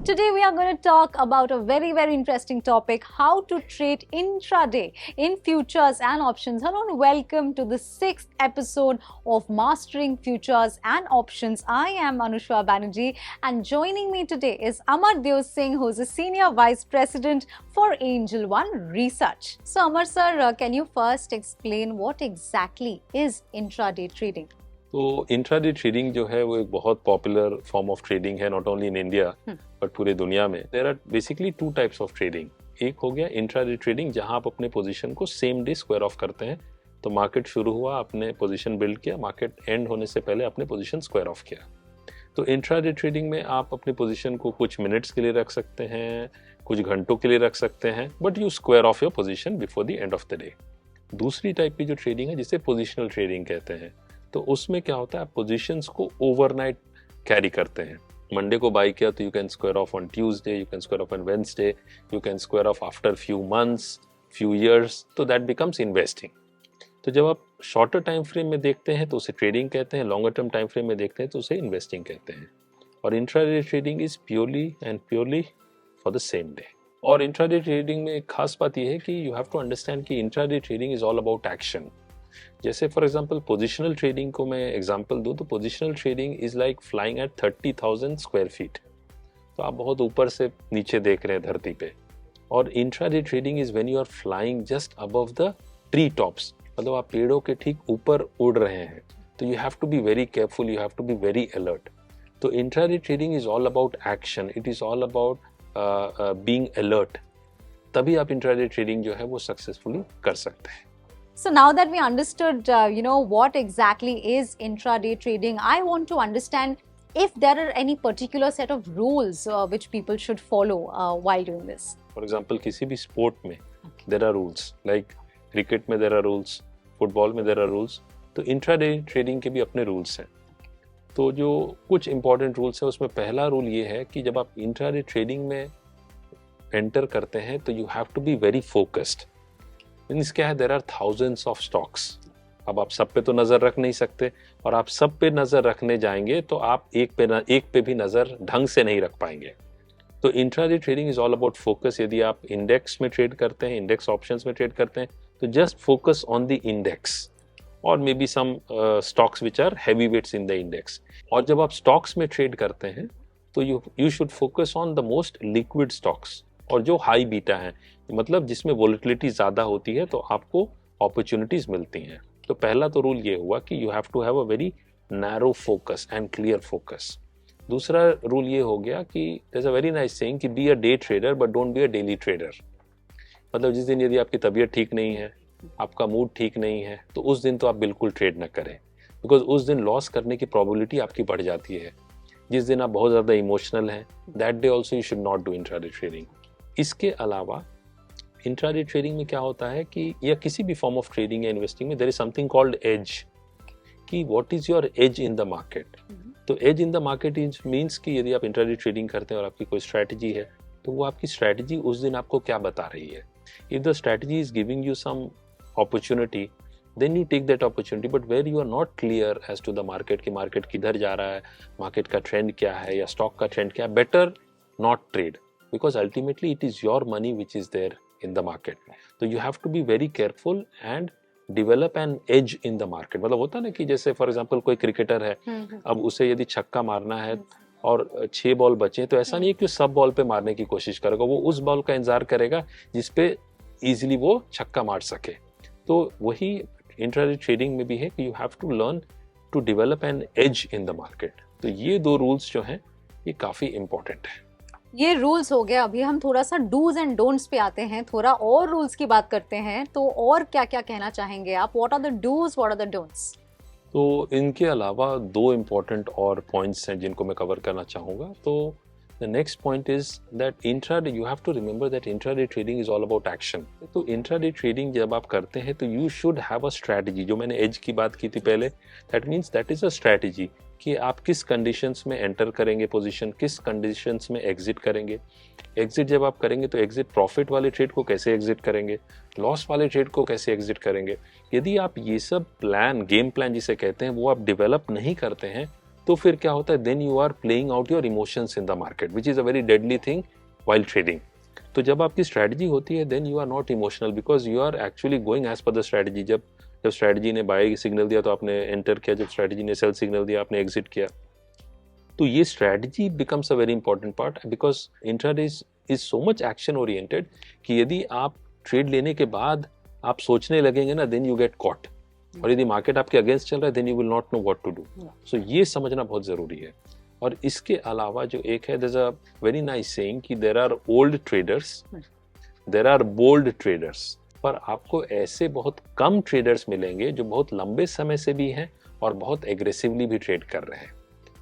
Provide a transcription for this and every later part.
Today we are going to talk about a very interesting topic, how to trade intraday in futures and options. Hello and welcome to the 6th episode of Mastering Futures and Options. I am Anushka Banerjee and joining me today is Amar Deo Singh, who is a Senior Vice President for Angel One Research. So Amar sir, can you first explain what exactly is intraday trading? तो intraday trading जो है वो एक बहुत popular form of trading है, not only in India but पूरे दुनिया में. There are basically two types of trading. एक हो गया इंट्राडे ट्रेडिंग जहां आप अपने पोजीशन को सेम डे स्क्वायर ऑफ करते हैं. तो मार्केट शुरू हुआ, आपने पोजीशन बिल्ड किया, मार्केट एंड होने से पहले अपने पोजीशन स्क्वायर ऑफ किया. तो इंट्राडे ट्रेडिंग में आप अपने पोजीशन को कुछ मिनट्स के लिए रख सकते हैं, कुछ घंटों के लिए रख सकते हैं, but you square of your position before the end of the day. दूसरी टाइप की जो ट्रेडिंग है जिसे पोजिशनल ट्रेडिंग कहते हैं, तो उसमें क्या होता है, आप पोजीशंस को ओवरनाइट कैरी करते हैं. मंडे को बाई किया तो you can square of on Tuesday, you can square of on Wednesday, you can square of after few months, few years. तो दैट बिकम्स इन्वेस्टिंग. तो जब आप शॉर्टर टाइम फ्रेम में देखते हैं तो उसे ट्रेडिंग कहते हैं, लॉन्गर टर्म टाइम फ्रेम में देखते हैं तो उसे इन्वेस्टिंग कहते हैं. और intraday trading is purely for the same day. और इंट्राडे ट्रेडिंग में एक खास बात यह है कि यू हैव टू अंडरस्टैंड कि intraday trading is all about action. जैसे फॉर एग्जांपल पोजिशनल ट्रेडिंग को मैं एग्जांपल दूं तो positional trading is like flying eight 30,000 square feet. तो आप बहुत ऊपर से नीचे देख रहे हैं धरती पे. और intraday trading is when you are flying just above the tree tops, मतलब आप पेड़ों के ठीक ऊपर उड़ रहे हैं. तो you have to be very careful, you have to be very alert. तो intraday trading is all about action, it is all about being alert. तभी आप इंट्राडे ट्रेडिंग जो है वो सक्सेसफुली कर सकते हैं. So now that we understood, what exactly is intraday trading, I want to understand if there are any particular set of rules which people should follow while doing this. For example, किसी भी sport में there are rules. Like cricket में there are rules, football में there are rules. तो intraday trading के भी अपने rules हैं. तो जो कुछ important rules हैं उसमें पहला रूल ये है कि जब आप intraday trading में enter करते हैं तो you have to be very focused. Means क्या है, there are thousands of stocks. अब आप सब पे तो नजर रख नहीं सकते, और आप सब पे नजर रखने जाएंगे तो आप एक पे भी नजर ढंग से नहीं रख पाएंगे. तो intraday trading is all about focus. यदि आप इंडेक्स में ट्रेड करते हैं, इंडेक्स ऑप्शंस में ट्रेड करते हैं, तो just focus on the index और maybe some stocks which are heavy weights in the index. और जब आप स्टॉक्स में ट्रेड करते हैं तो you should focus on the most liquid stocks और जो हाई बीटा हैं, मतलब जिसमें वोलेटिलिटी ज़्यादा होती है तो आपको अपॉर्चुनिटीज मिलती हैं. तो पहला तो रूल ये हुआ कि you have to have a very narrow focus and clear focus. दूसरा रूल ये हो गया कि there is a very nice saying कि be a day trader but don't be a daily trader. मतलब जिस दिन यदि आपकी तबीयत ठीक नहीं है, आपका मूड ठीक नहीं है, तो उस दिन तो आप बिल्कुल ट्रेड ना करें, बिकॉज उस दिन लॉस करने की प्रोबेबिलिटी आपकी बढ़ जाती है. जिस दिन आप बहुत ज़्यादा इमोशनल हैं, that day also you should not do intraday trading. इसके अलावा इंट्राडे ट्रेडिंग में क्या होता है कि या किसी भी फॉर्म ऑफ ट्रेडिंग या इन्वेस्टिंग में there is something called edge, कि what is your edge in the market. तो edge in the market is means कि यदि आप इंट्राडे ट्रेडिंग करते हैं और आपकी कोई स्ट्रैटेजी है तो वो आपकी स्ट्रैटेजी उस दिन आपको क्या बता रही है. If the strategy is giving you some opportunity then you take that opportunity, but where you are not clear as to the market कि मार्केट किधर जा रहा है, मार्केट का ट्रेंड क्या है या स्टॉक का ट्रेंड क्या है, better not trade, because ultimately it is your money which is there in the market. So you have to be very careful and develop an edge in the market. मतलब होता है ना कि जैसे for example कोई cricketer है, अब उसे यदि छक्का मारना है और 6 बॉल बचे, तो ऐसा नहीं है कि सब बॉल पे मारने की कोशिश करेगा, वो उस बॉल का इंतजार करेगा जिसपे इजीली वो छक्का मार सके. तो वही इंट्राडे ट्रेडिंग में भी है कि you have to learn to develop an edge in the market. तो ये 2 रूल्स जो हैं ये काफी इंपॉर्टेंट है. ये रूल्स हो गया. अभी हम थोड़ा सा डूज एंड डोंट्स पे आते हैं, थोड़ा और रूल्स की बात करते हैं. तो और क्या क्या कहना चाहेंगे आप? What are the dos, what are the don'ts? तो इनके अलावा 2 इम्पॉर्टेंट और पॉइंट्स हैं जिनको मैं कवर करना चाहूँगा. तो the next point is that intraday, you have to remember that intraday trading is all about action. तो इंट्राडे ट्रेडिंग जब आप करते हैं तो you should have a strategy. जो मैंने एज की बात की थी पहले, that means that is a strategy कि आप किस कंडीशंस में एंटर करेंगे पोजीशन, किस कंडीशंस में एग्जिट करेंगे. एग्जिट जब आप करेंगे तो एग्जिट प्रॉफिट वाले ट्रेड को कैसे एग्जिट करेंगे, लॉस वाले ट्रेड को कैसे एग्जिट करेंगे. यदि आप ये सब प्लान, गेम प्लान जिसे कहते हैं, वो आप डेवलप नहीं करते हैं तो फिर क्या होता है, then you are playing out your emotions in the market, which is a very deadly thing while trading. तो जब आपकी स्ट्रैटेजी होती है, then you are not emotional, because you are actually going as per the strategy. जब strategy ने buy signal दिया तो आपने एंटर किया, जब स्ट्रैटेजी ने सेल सिग्नल दिया आपने एग्जिट किया। तो ये strategy becomes a very important part, because intraday is so much action oriented कि यदि आप ट्रेड लेने के बाद आप सोचने लगेंगे ना, देन यू गेट कॉट। और यदि मार्केट आपके अगेंस्ट चल रहा है, then you will not know what to do. So ये समझना बहुत जरूरी है। और इसके अलावा जो एक है, there is a very nice saying कि there are old traders, there are bold traders. पर आपको ऐसे बहुत कम ट्रेडर्स मिलेंगे जो बहुत लंबे समय से भी हैं और बहुत एग्रेसिवली भी ट्रेड कर रहे हैं।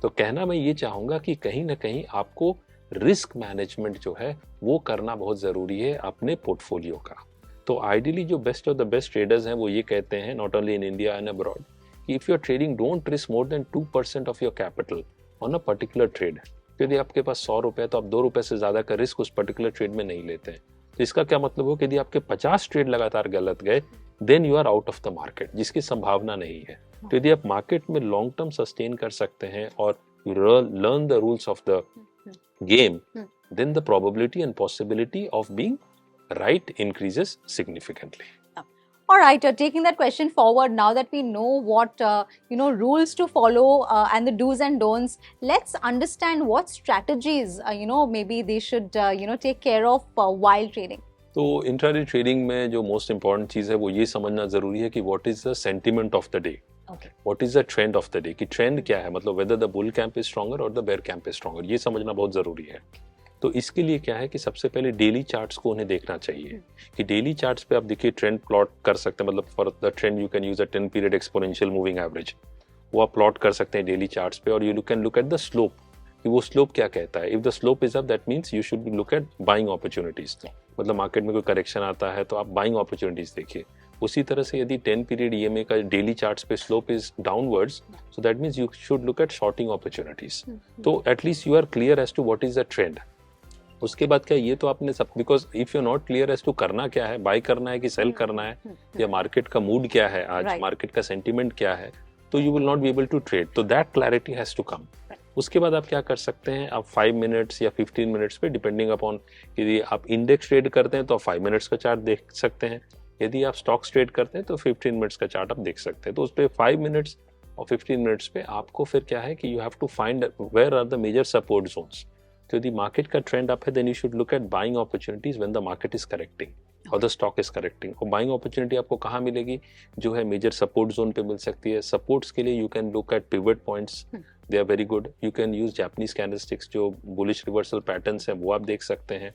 तो कहना मैं ये चाहूंगा कि कहीं ना कहीं आपको रिस्क मैनेजमेंट जो है वो करना बहुत जरूरी है अपने पोर्टफोलियो का। तो आइडियली जो best of the best traders हैं वो ये कहते हैं, not only in India and abroad, कि if you are trading, don't risk more than 2% of your capital on a particular trade. यदि आपके पास 100 रुपए तो आप 2 रुपए से ज्यादा का रिस्क उस पर्टिकुलर ट्रेड में नहीं लेते हैं। तो इसका क्या मतलब हो कि यदि आपके 50 ट्रेड लगातार गलत गए, then you are out of the market, जिसकी संभावना नहीं है। तो यदि आप मार्केट में लॉन्ग टर्म सस्टेन कर सकते हैं और learn the rules of the game, then the probability and possibility of being right increases significantly. All right, taking that question forward, now that we know what rules to follow and the do's and don'ts, let's understand what strategies maybe they should take care of while trading. तो intraday trading में जो most important चीज है वो ये समझना जरूरी है कि what is the sentiment of the day, what is the trend of the day, कि ट्रेंड क्या है, मतलब whether the bull camp is stronger और the bear camp is stronger, ये समझना बहुत जरूरी है। तो इसके लिए क्या है कि सबसे पहले डेली चार्ट्स को उन्हें देखना चाहिए कि डेली चार्ट्स पे आप देखिए ट्रेंड प्लॉट कर सकते हैं। मतलब for the trend you can use a 10 period exponential moving average, वो आप प्लॉट कर सकते हैं डेली चार्ट्स पे। और you can look at the slope कि वो स्लोप क्या कहता है। If the slope is up, that means you should look at buying opportunities. मतलब मार्केट में कोई करेक्शन आता है तो आप बाइंग अपॉर्चुनिटीज देखिए। उसी तरह से यदि 10 पीरियड ईएमए का डेली चार्ट्स पे slope is downwards, so that means you should look at shorting opportunities. तो at least you are clear as to what is the trend. उसके बाद क्या, ये तो आपने सब, because if you not clear as to करना क्या है, बाय करना है कि सेल करना है, या मार्केट का मूड क्या है आज, मार्केट का सेंटीमेंट क्या है, तो you will not be able to trade. तो that clarity has to come. उसके बाद आप क्या कर सकते हैं, आप 5 मिनट्स या 15 मिनट्स पे, डिपेंडिंग अपॉन, यदि आप इंडेक्स ट्रेड करते हैं तो आप 5 मिनट्स का चार्ट देख सकते हैं। यदि आप स्टॉक्स ट्रेड करते हैं तो 15 मिनट्स का चार्ट आप देख सकते हैं। तो उस पर 5 मिनट्स और 15 मिनट्स पे आपको फिर क्या है कि you have to find where are the major support zones. तो यदि मार्केट का ट्रेंड अप है, then you should look at buying opportunities when the market is correcting और द स्टॉक इज करेक्टिंग। और बाइंग अपॉर्चुनिटी आपको कहाँ मिलेगी, जो है मेजर सपोर्ट जोन पे मिल सकती है। सपोर्ट्स के लिए you can look at pivot points, they are very good. You can use Japanese candlesticks, जो बुलिश रिवर्सल पैटर्न्स हैं वो आप देख सकते हैं।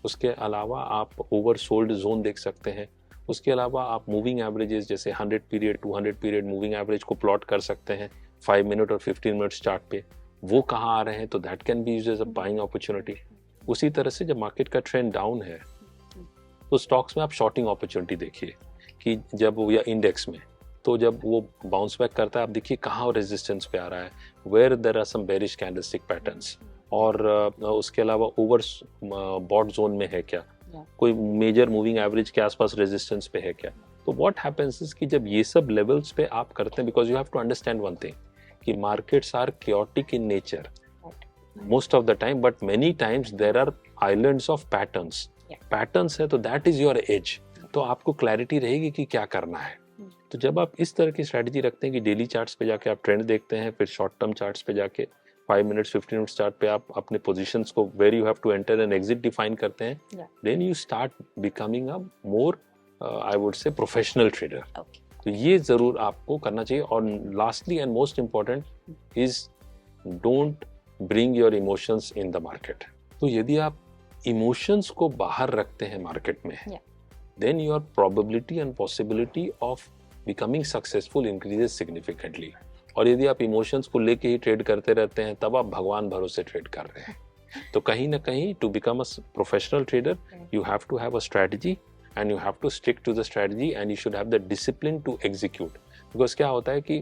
उसके अलावा आप ओवर सोल्ड जोन देख सकते हैं। उसके अलावा आप मूविंग एवरेजेस जैसे 100 पीरियड 200 पीरियड मूविंग एवरेज को प्लॉट कर सकते हैं 5 मिनट और 15 मिनट्स चार्ट पे, वो कहाँ आ रहे हैं, तो that can be used as a buying opportunity. उसी तरह से जब मार्केट का ट्रेंड डाउन है तो स्टॉक्स में आप शॉर्टिंग अपॉर्चुनिटी देखिए कि जब वो, या इंडेक्स में, तो जब वो बाउंस बैक करता है आप देखिए कहाँ रेजिस्टेंस पे आ रहा है, where there are some bearish candlestick patterns. और उसके अलावा ओवर बॉट जोन में है क्या, कोई मेजर मूविंग एवरेज के आसपास रेजिस्टेंस पे है क्या। तो व्हाट हैपेंस इज कि जब ये सब लेवल्स पे आप करते हैं, because you have to understand one thing कि markets are chaotic in nature most of the time, but many times there are islands of patterns. Patterns है तो दैट इज योर एज, तो आपको क्लैरिटी रहेगी कि क्या करना है। तो जब आप इस तरह की स्ट्रेटजी रखते हैं कि डेली चार्ट्स पे जाके आप ट्रेंड देखते हैं, फिर शॉर्ट टर्म चार्ट्स पे जाके 5 मिनट्स 15 मिनट्स चार्ट पे आप अपने पोजीशंस को where you have to enter and exit define करते हैं, then you start becoming a more I would say professional trader. तो ये जरूर आपको करना चाहिए। और lastly and most important is don't bring your emotions in the market. तो यदि आप इमोशंस को बाहर रखते हैं मार्केट में, then your probability and possibility of becoming successful increases significantly. और यदि आप इमोशंस को लेके ही ट्रेड करते रहते हैं, तब आप भगवान भरोसे ट्रेड कर रहे हैं। तो कहीं ना कहीं to become a professional trader you have to have a strategy and you have to stick to the strategy and you should have the discipline to execute. Because क्या होता है कि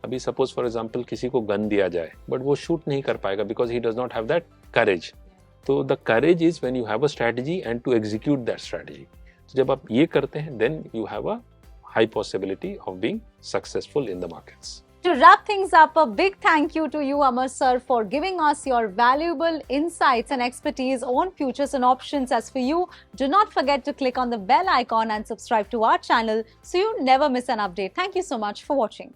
अभी suppose for example किसी को gun दिया जाए but वो shoot नहीं कर पाएगा because he does not have that courage. तो the courage is when you have a strategy and to execute that strategy. तो जब आप ये करते हैं then you have a high possibility of being successful in the markets. To wrap things up, a big thank you to you, Amar sir, for giving us your valuable insights and expertise on futures and options. As for you, do not forget to click on the bell icon and subscribe to our channel so you never miss an update. Thank you so much for watching.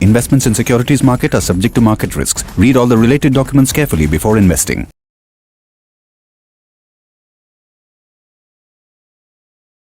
Investments in securities market are subject to market risks. Read all the related documents carefully before investing.